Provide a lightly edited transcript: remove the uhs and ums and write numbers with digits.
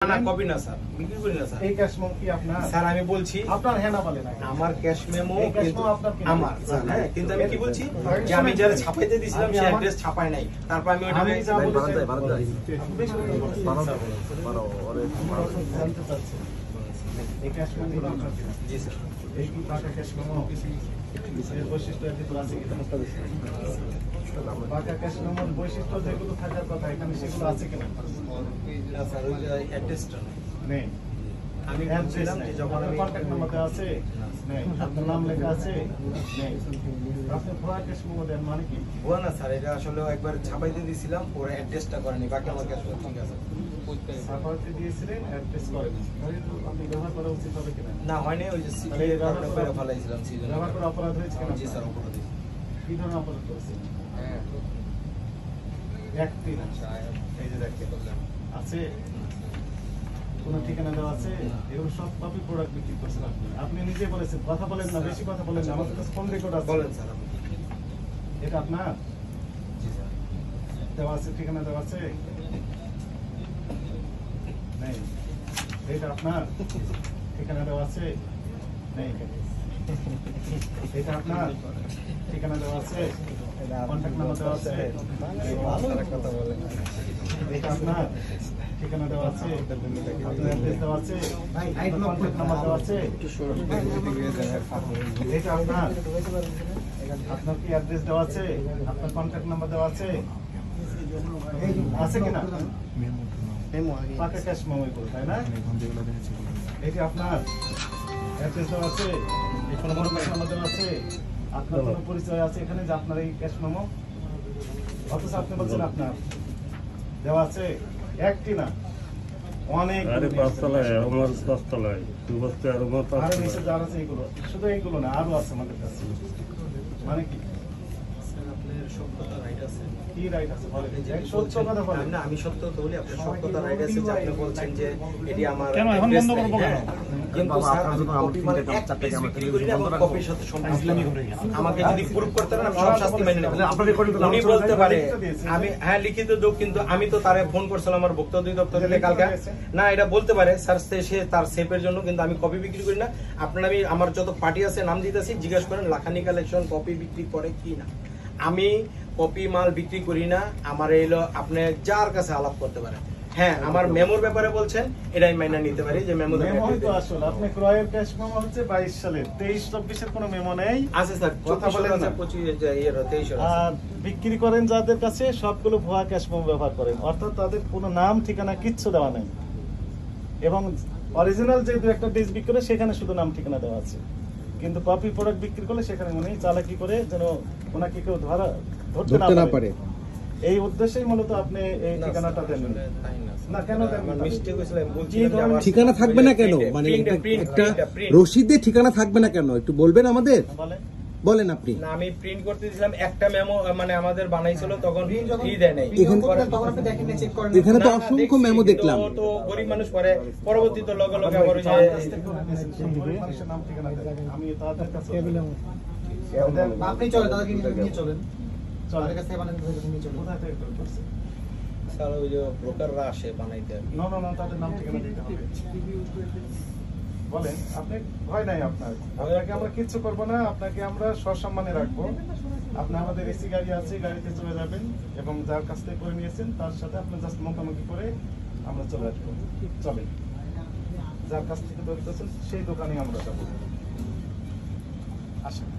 না কপি না স্যার, বিক্রি করি না স্যার। এই ক্যাশ মেমো কি আপনার? স্যার আমি বলছি আপনার হ্যাঁ না বলেন। আমার ক্যাশ মেমো কিন্তু আমার স্যার, হ্যাঁ, কিন্তু আমি কি বলছি যে আমি যারা ছাপাইতে দিয়েছিলাম সেই অ্যাড্রেস ছাপাই নাই, তারপর আমি ওটা জানতে চাচ্ছি এই ক্যাশ মেমো আপনার কিনা? জি স্যার। এই কি টাকা ক্যাশ মেমো এর বৈশিষ্ট্য একটু আছে কিনা? টাকা ক্যাশ মেমোর বৈশিষ্ট্য যেগুলো থাকার কথা এখানে সেগুলো আছে কিনা? না স্যার, ওই অ্যাড্রেসটা নেই। আমি বলছিলাম যে যখন আমি কন্টাক্ট নাম্বার দেওয়া আছে নেই, আপনার নাম লেখা আছে নেই। আপনি ভুয়া ক্যাশ মেমো দেন মানে কি? ভুয়া না স্যার, এটা আসলে একবার ছাপাইতে দিয়েছিলাম, ওর অ্যাড্রেসটা করেনি, বাকি আমার ক্যাশ ঠিক আছে। ছাপাতে দিয়েছিলেন অ্যাড্রেস করেনি, আপনি ব্যবহার করা উচিত হবে কিনা? না হয়নি, ওই যে সিটি এর কারণে করে ফলাইছিলাম সিজন। ব্যবহার করে অপরাধ হয়েছে কিনা? জি স্যার, অপরাধ হয়েছে। কি ধরনের অপরাধ করেছেন? হ্যাঁ, ব্যক্তি না, এই যে দেখেন আছে কোন ঠিকানা দেওয়া আছে? এগুলো সব কপি প্রোডাক্ট বিক্রি করছেন আপনি। আপনি নিজে বলেছেন, কথা বলেন না, বেশি কথা বলেন না, আমাদের কাছে ফোন রেকর্ড আছে। বলেন স্যার। এটা আপনার জি স্যার। দেওয়া আছে, ঠিকানা দেওয়া আছে নেই? এটা আপনার ঠিকানা দেওয়া আছে নেই? এটা আপনার ঠিকানা দেওয়া আছে, কন্টাক্ট নাম্বার দেওয়া আছে? এটা আপনার ঠিকানা দেওয়া আছে, আপনার অ্যাড্রেস দেওয়া আছে, কন্টাক্ট নাম্বার দেওয়া আছে? এটা আপনার, আপনার কি অ্যাড্রেস দেওয়া আছে, আপনার কন্টাক্ট নাম্বার দেওয়া আছে? আছে কিনা? পাকা ক্যাশ মেমো এগুলো, তাই না? এটা আপনার অ্যাড্রেস দেওয়া আছে, কন্টাক্ট নাম্বার দেওয়া আছে, আপনার কোনো পরিচয় আছে এখানে যে আপনার এই ক্যাশ মেমো? অথচ আপনি বলছেন আপনার দেওয়া আছে একটি না, অনেক। আরে পাঁচতলায়, আমার পাঁচতলায়, দুবস্তায় আর আমার আরো পাঁচতলায়। নিচে যার আছে এগুলো, শুধু এইগুলো না আরো আছে আমাদের কাছে। মানে কি আপনার সত্যতা রাইট আছে। কি রাইট আছে বলেন? সত্য কথা বলেন। না, আমি সত্য তো বলি, আপনার সত্যতা রাইট আছে যে আপনি বলছেন যে এটি আমার কেন এখন বন্ধ করবো কেন? কিন্তু স্যার আমি কপি মানে এক পিস বিক্রি করি না, এবং কপির সাথে সম্পর্ক আমাকে যদি প্রুফ করতে পারেন আমি সব শাস্তি মেনে নেব। উনি বলতে পারে আমি হ্যাঁ লিখিত দেব, কিন্তু আমি তো তারে ফোন করছিলাম আমার ভোক্তা অধিদপ্তর থেকে কালকে। না, এটা বলতে পারে স্যার, সে তার সেফের জন্য, কিন্তু আমি কপি বিক্রি করি না। আপনার আমি আমার যত পার্টি আছে নাম দিতেছি, জিজ্ঞেস করেন লাখানি কালেকশন কপি বিক্রি করে কি না। আমি কপি মাল বিক্রি করি না। আমার এলো আপনি যার কাছে আলাপ করতে পারেন। হ্যাঁ, আমার মেমোর ব্যাপারে বলছেন, এটাই মাইনা নিতে পারি যে মেমো তো আসলে আপনি ক্রয়ের ক্যাশ মেমো হচ্ছে 22 সালের, 23-24 এর কোনো মেমো নেই। আছে স্যার, কথা বলেন না। 23 আর বিক্রি করেন যাদের কাছে সবগুলো ভুয়া ক্যাশ মেমো ব্যবহার করেন, অর্থাৎ তাদের কোনো নাম ঠিকানা কিচ্ছু দেওয়া নেই, এবং অরিজিনাল যে দু একটা ডিশ বিক্রি করে সেখানে শুধু নাম ঠিকানা দেওয়া আছে, কিন্তু কপি প্রোডাক্ট বিক্রি করলে সেখানে মনে হয় চালাকি করে যেন ওনাকে কেউ ধরতে না পারে। এই উদ্দেশ্যেই মূলত আপনি এই ঠিকানাটা দেন না। কেন দেন? মিস্টেক হয়েছিল, আমি বলছিলাম যে আমার ঠিকানা থাকবে না কেন? মানে একটা রসিদে ঠিকানা থাকবে না কেন একটু বলবেন আমাদের? বলেন আপনি। না, আমি প্রিন্ট করতে দিয়েছিলাম একটা মেমো, মানে আমাদের বানাইছিল তখন ফ্রি দেয় নাই। এখানে তো অসংখ্য মেমো দেখলাম। তো গরিব মানুষ পরে পরবর্তীতে লগে লগে আবার ওই যে নাম ঠিকানা দেন, আমি তাদের কাছে আপনি চলে তাদেরকে নিয়ে চলেন, চলে কাছে বানাতে নিয়ে চলেন। কোথা থেকে করছে? স্যার ওই যে ব্রোকাররা আসে বানাইতে। না, তাদের নাম ঠিকানা দিতে হবে। বলেন, আপনি ভয় নাই আপনার, আপনাকে আমরা কিচ্ছু করবো না, আপনাকে আমরা সসম্মানে রাখবো। আপনি আমাদের এসি গাড়ি আছে, গাড়িতে চলে যাবেন, এবং যার কাছ থেকে করে নিয়েছেন তার সাথে আপনি জাস্ট মুখোমুখি করে আমরা চলে আসবো। চলেন, যার কাছ থেকে ধরতেছেন সেই দোকানে আমরা যাবো। আসেন।